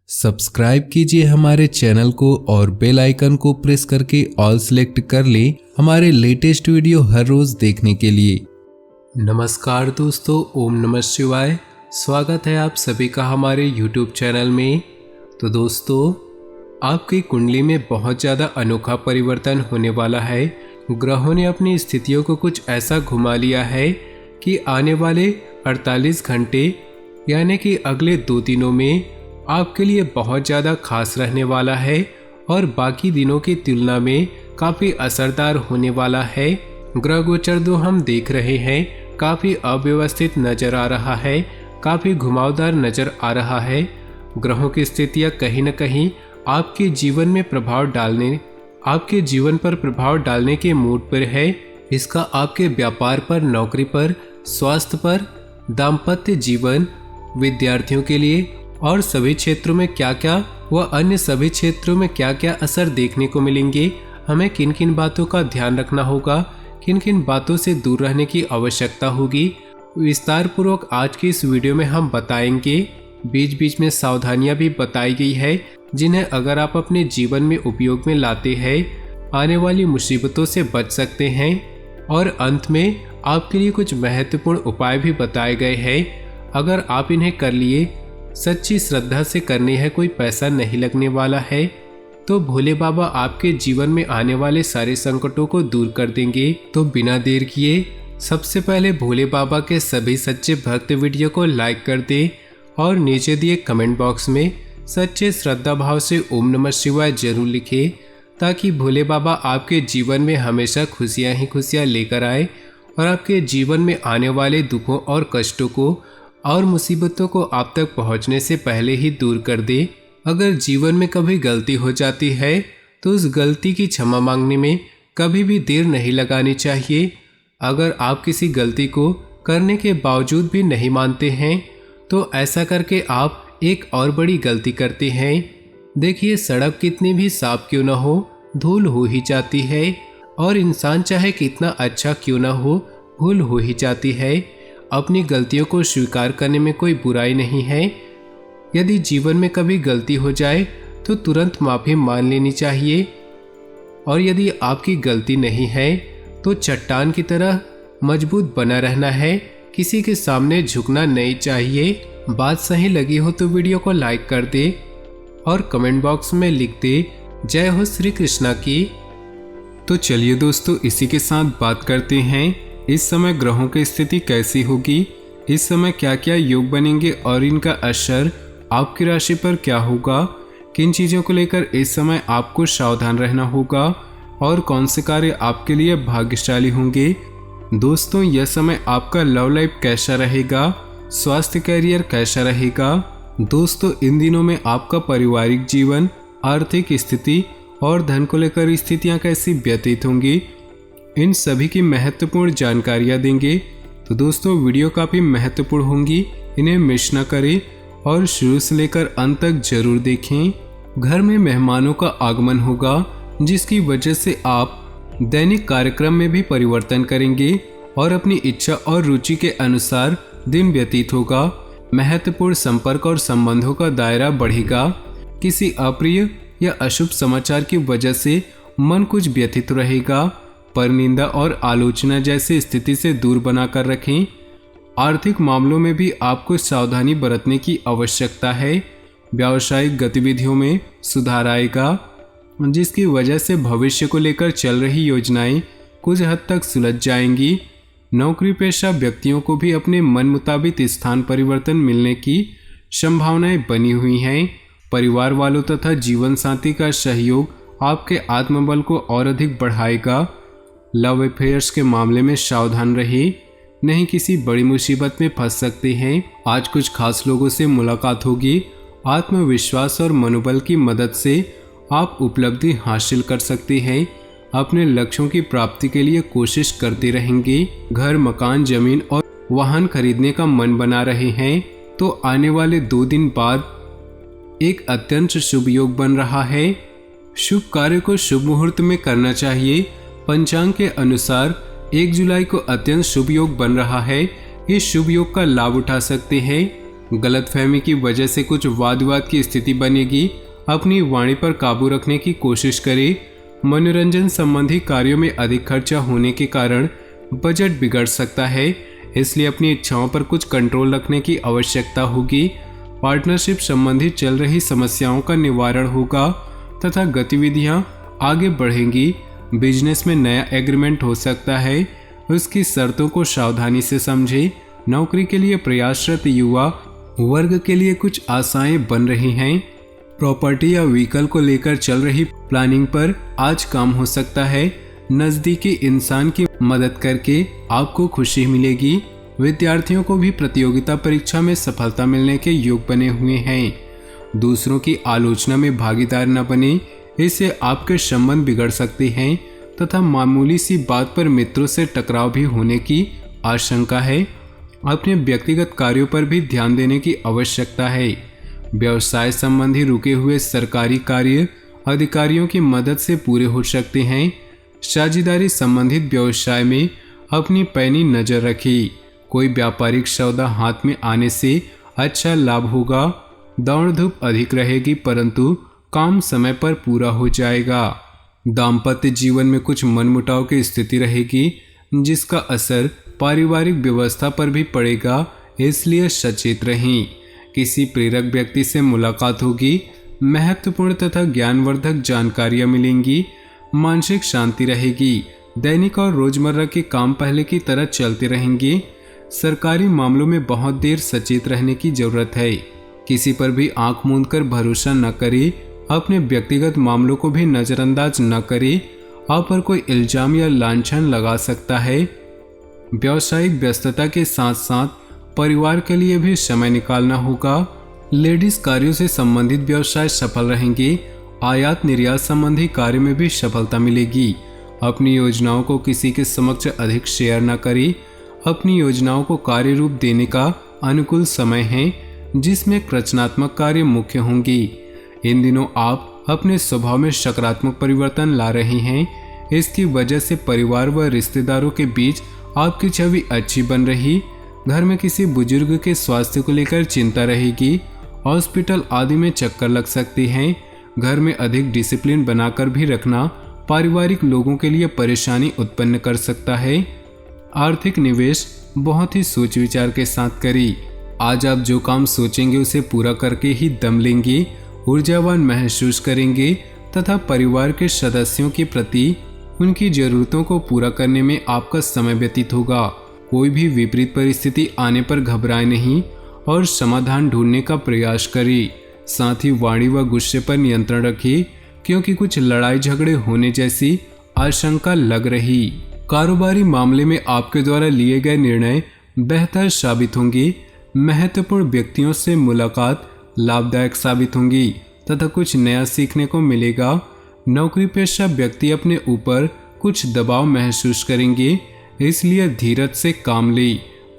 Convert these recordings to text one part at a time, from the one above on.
Subscribe कीजिए हमारे channel को और बेल आइकन को प्रेस करके ऑल सेलेक्ट कर लें हमारे लेटेस्ट वीडियो हर रोज देखने के लिए। नमस्कार दोस्तों, ओम नमः शिवाय। स्वागत है आप सभी का हमारे यूट्यूब चैनल में। तो दोस्तों, आपकी कुंडली में बहुत ज़्यादा अनोखा परिवर्तन होने वाला है। ग्रहों ने अपनी स्थितियों को कुछ ऐसा घुमा लिया है कि आने वाले 48 घंटे यानी कि अगले 2 दिनों में आपके लिए बहुत ज़्यादा खास रहने वाला है और बाकी दिनों की तुलना में काफ़ी असरदार होने वाला है। ग्रह गोचर जो हम देख रहे हैं काफ़ी अव्यवस्थित नज़र आ रहा है, काफ़ी घुमावदार नज़र आ रहा है। ग्रहों की स्थितियाँ कहीं न कहीं आपके जीवन में आपके जीवन पर प्रभाव डालने के मूड पर है। इसका आपके व्यापार पर, नौकरी पर, स्वास्थ्य पर, दाम्पत्य जीवन, विद्यार्थियों के लिए और सभी क्षेत्रों में क्या व अन्य सभी क्षेत्रों में क्या असर देखने को मिलेंगे। हमें किन किन बातों का ध्यान रखना होगा, किन किन बातों से दूर रहने की आवश्यकता होगी, विस्तार पूर्वक आज की इस वीडियो में हम बताएंगे। बीच बीच में सावधानियां भी बताई गई है जिन्हें अगर आप अपने जीवन में उपयोग में लाते हैं आने वाली मुसीबतों से बच सकते हैं। और अंत में आपके लिए कुछ महत्वपूर्ण उपाय भी बताए गए हैं। अगर आप इन्हें कर लिए, सच्ची श्रद्धा से करने हैं, कोई पैसा नहीं लगने वाला है, तो भोले बाबा आपके जीवन में आने वाले सारे संकटों को दूर कर देंगे। तो बिना देर किए सबसे पहले भोले बाबा के सभी सच्चे भक्त वीडियो को लाइक कर दें और नीचे दिए कमेंट बॉक्स में सच्चे श्रद्धा भाव से ओम नमः शिवाय जरूर लिखें, ताकि भोले बाबा आपके जीवन में हमेशा खुशियां ही खुशियां लेकर आए और आपके जीवन में आने वाले दुखों और कष्टों को और मुसीबतों को आप तक पहुंचने से पहले ही दूर कर दे। अगर जीवन में कभी गलती हो जाती है तो उस गलती की क्षमा मांगने में कभी भी देर नहीं लगानी चाहिए। अगर आप किसी गलती को करने के बावजूद भी नहीं मानते हैं तो ऐसा करके आप एक और बड़ी गलती करते हैं। देखिए, सड़क कितनी भी साफ क्यों ना हो, धूल हो ही जाती है और इंसान चाहे कितना अच्छा क्यों ना हो, भूल हो ही जाती है। अपनी गलतियों को स्वीकार करने में कोई बुराई नहीं है। यदि जीवन में कभी गलती हो जाए तो तुरंत माफ़ी मान लेनी चाहिए और यदि आपकी गलती नहीं है तो चट्टान की तरह मजबूत बना रहना है, किसी के सामने झुकना नहीं चाहिए। बात सही लगी हो तो वीडियो को लाइक कर दे और कमेंट बॉक्स में लिख दे जय हो श्री कृष्णा की। तो चलिए दोस्तों, इसी के साथ बात करते हैं इस समय ग्रहों की स्थिति कैसी होगी, इस समय क्या क्या योग बनेंगे और इनका असर आपकी राशि पर क्या होगा, किन चीज़ों को लेकर इस समय आपको सावधान रहना होगा और कौन से कार्य आपके लिए भाग्यशाली होंगे। दोस्तों, यह समय आपका लव लाइफ कैसा रहेगा, स्वास्थ्य कैरियर कैसा रहेगा। दोस्तों, इन दिनों में आपका पारिवारिक जीवन, आर्थिक स्थिति और धन को लेकर स्थितियाँ कैसी व्यतीत होंगी, इन सभी की महत्वपूर्ण जानकारियाँ देंगे। तो दोस्तों, वीडियो काफ़ी महत्वपूर्ण होंगी, इन्हें मिस न करें और शुरू से लेकर अंत तक जरूर देखें। घर में मेहमानों का आगमन होगा जिसकी वजह से आप दैनिक कार्यक्रम में भी परिवर्तन करेंगे और अपनी इच्छा और रुचि के अनुसार दिन व्यतीत होगा। महत्वपूर्ण संपर्क और संबंधों का दायरा बढ़ेगा। किसी अप्रिय या अशुभ समाचार की वजह से मन कुछ व्यथित रहेगा, पर निंदा और आलोचना जैसी स्थिति से दूर बनाकर रखें। आर्थिक मामलों में भी आपको सावधानी बरतने की आवश्यकता है। व्यावसायिक गतिविधियों में सुधार आएगा जिसकी वजह से भविष्य को लेकर चल रही योजनाएं कुछ हद तक सुलझ जाएंगी। नौकरी पेशा व्यक्तियों को भी अपने मन मुताबिक स्थान परिवर्तन मिलने की संभावनाएं बनी हुई हैं। परिवार वालों तथा जीवन साथी का सहयोग आपके आत्मबल को और अधिक बढ़ाएगा। लव अफेयर्स के मामले में सावधान रहिए, नहीं किसी बड़ी मुसीबत में फंस सकते हैं। आज कुछ खास लोगों से मुलाकात होगी। आत्मविश्वास और मनोबल की मदद से आप उपलब्धि हासिल कर सकते हैं। अपने लक्ष्यों की प्राप्ति के लिए कोशिश करते रहेंगे। घर, मकान, जमीन और वाहन खरीदने का मन बना रहे हैं तो आने वाले 2 दिन बाद एक अत्यंत शुभ योग बन रहा है। शुभ कार्य को शुभ मुहूर्त में करना चाहिए। पंचांग के अनुसार 1 जुलाई को अत्यंत शुभ योग बन रहा है। इस शुभ योग का लाभ उठा सकते हैं। गलतफहमी की वजह से कुछ वाद विवाद की स्थिति बनेगी। अपनी वाणी पर काबू रखने की कोशिश करें। मनोरंजन संबंधी कार्यों में अधिक खर्चा होने के कारण बजट बिगड़ सकता है, इसलिए अपनी इच्छाओं पर कुछ कंट्रोल रखने की आवश्यकता होगी। पार्टनरशिप संबंधी चल रही समस्याओं का निवारण होगा तथा गतिविधियां आगे बढ़ेंगी। बिजनेस में नया एग्रीमेंट हो सकता है, उसकी शर्तों को सावधानी से समझें। नौकरी के लिए प्रयासरत युवा वर्ग के लिए कुछ आशाएं बन रही हैं। प्रॉपर्टी या व्हीकल को लेकर चल रही प्लानिंग पर आज काम हो सकता है। नज़दीकी इंसान की मदद करके आपको खुशी मिलेगी। विद्यार्थियों को भी प्रतियोगिता परीक्षा में सफलता मिलने के योग बने हुए हैं। दूसरों की आलोचना में भागीदार न बने, इससे आपके संबंध बिगड़ सकते हैं तथा मामूली सी बात पर मित्रों से टकराव भी होने की आशंका है। अपने व्यक्तिगत कार्यों पर भी ध्यान देने की आवश्यकता है। व्यवसाय संबंधी रुके हुए सरकारी कार्य अधिकारियों की मदद से पूरे हो सकते हैं। साझेदारी संबंधित व्यवसाय में अपनी पैनी नजर रखी। कोई व्यापारिक सौदा हाथ में आने से अच्छा लाभ होगा। दौड़ धूप अधिक रहेगी परंतु काम समय पर पूरा हो जाएगा। दाम्पत्य जीवन में कुछ मनमुटाव की स्थिति रहेगी, जिसका असर पारिवारिक व्यवस्था पर भी पड़ेगा, इसलिए सचेत रहें। किसी प्रेरक व्यक्ति से मुलाकात होगी। महत्वपूर्ण तथा ज्ञानवर्धक जानकारियां मिलेंगी। मानसिक शांति रहेगी। दैनिक और रोजमर्रा के काम पहले की तरह चलते रहेंगे। सरकारी मामलों में बहुत देर सचेत रहने की जरूरत है। किसी पर भी आंख मूंदकर भरोसा न करें। अपने व्यक्तिगत मामलों को भी नजरअंदाज न करें। आप पर कोई इल्जाम या लांछन लगा सकता है। व्यावसायिक व्यस्तता के साथ साथ परिवार के लिए भी समय निकालना होगा। लेडीज कार्यों से संबंधित व्यवसाय सफल रहेंगे। आयात निर्यात संबंधी कार्य में भी सफलता मिलेगी। अपनी योजनाओं को किसी के समक्ष अधिक शेयर न करें। अपनी योजनाओं को कार्य रूप देने का अनुकूल समय है, जिसमें रचनात्मक कार्य मुख्य होंगी। इन दिनों आप अपने स्वभाव में सकारात्मक परिवर्तन ला रहे हैं। इसकी वजह से परिवार व रिश्तेदारों के बीच आपकी छवि अच्छी बन रही। घर में किसी बुजुर्ग के स्वास्थ्य को लेकर चिंता रहेगी। हॉस्पिटल आदि में चक्कर लग सकते हैं। घर में अधिक डिसिप्लिन बनाकर भी रखना पारिवारिक लोगों के लिए परेशानी उत्पन्न कर सकता है। आर्थिक निवेश बहुत ही सोच विचार के साथ करें। आज आप जो काम सोचेंगे उसे पूरा करके ही दम लेंगे। ऊर्जावान महसूस करेंगे तथा परिवार के सदस्यों के प्रति उनकी जरूरतों को पूरा करने में आपका समय व्यतीत होगा। कोई भी विपरीत परिस्थिति आने पर घबराए नहीं और समाधान ढूंढने का प्रयास करें। साथ ही वाणी व गुस्से पर नियंत्रण रखिए, क्योंकि कुछ लड़ाई झगड़े होने जैसी आशंका लग रही। कारोबारी मामले में आपके द्वारा लिए गए निर्णय बेहतर साबित होंगे। महत्वपूर्ण व्यक्तियों से मुलाकात लाभदायक साबित होंगी तथा कुछ नया सीखने को मिलेगा। नौकरी पेशा व्यक्ति अपने ऊपर कुछ दबाव महसूस करेंगे, इसलिए धीरज से काम ले।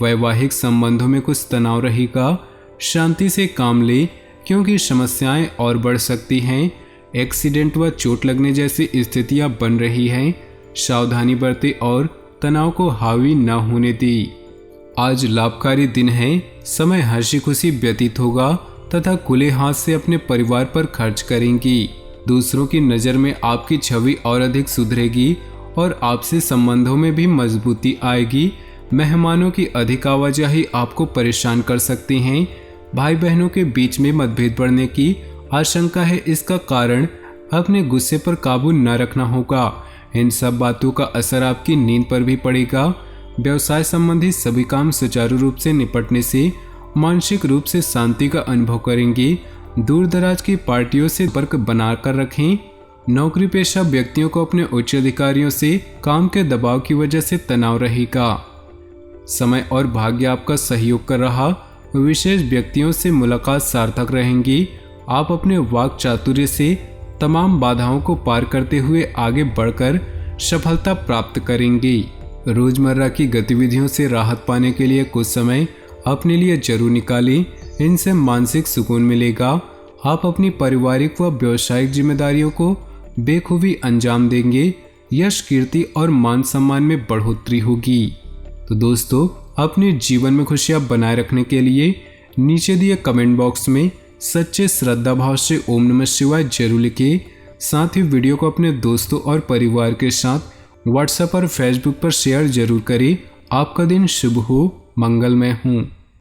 वैवाहिक संबंधों में कुछ तनाव रहेगा। शांति से काम ले, क्योंकि समस्याएं और बढ़ सकती हैं। एक्सीडेंट व चोट लगने जैसी स्थितियां बन रही हैं। सावधानी बरतें और तनाव को हावी न होने दें। आज लाभकारी दिन है। समय हंसी खुशी व्यतीत होगा तथा खुले हाथ से अपने परिवार पर खर्च करेंगी। दूसरों की नज़र में आपकी छवि और अधिक सुधरेगी और आपसे संबंधों में भी मजबूती आएगी। मेहमानों की अधिक आवाजाही आपको परेशान कर सकती हैं। भाई बहनों के बीच में मतभेद बढ़ने की आशंका है। इसका कारण अपने गुस्से पर काबू न रखना होगा। इन सब बातों का असर आपकी नींद पर भी पड़ेगा। व्यवसाय संबंधी सभी काम सुचारू रूप से निपटने से मानसिक रूप से शांति का अनुभव करेंगे। दूर दराज की पार्टियों से संपर्क बनाकर रखें। नौकरी पेशा व्यक्तियों को अपने उच्च अधिकारियों से काम के दबाव की वजह से तनाव रहेगा। समय और भाग्य आपका सहयोग कर रहा। विशेष व्यक्तियों से मुलाकात सार्थक रहेंगी। आप अपने वाक चातुर्य से तमाम बाधाओं को पार करते हुए आगे बढ़कर सफलता प्राप्त करेंगे। रोजमर्रा की गतिविधियों से राहत पाने के लिए कुछ समय अपने लिए जरूर निकालें। इनसे मानसिक सुकून मिलेगा। आप अपनी पारिवारिक व व्यावसायिक जिम्मेदारियों को बेखूबी अंजाम देंगे। यश कीर्ति और मान सम्मान में बढ़ोतरी होगी। तो दोस्तों, अपने जीवन में खुशियां बनाए रखने के लिए नीचे दिए कमेंट बॉक्स में सच्चे श्रद्धा भाव से ओम नमः शिवाय जरूर लिखिए। साथ ही वीडियो को अपने दोस्तों और परिवार के साथ व्हाट्सएप और फेसबुक पर शेयर जरूर करें। आपका दिन शुभ हो, मंगलमय हो।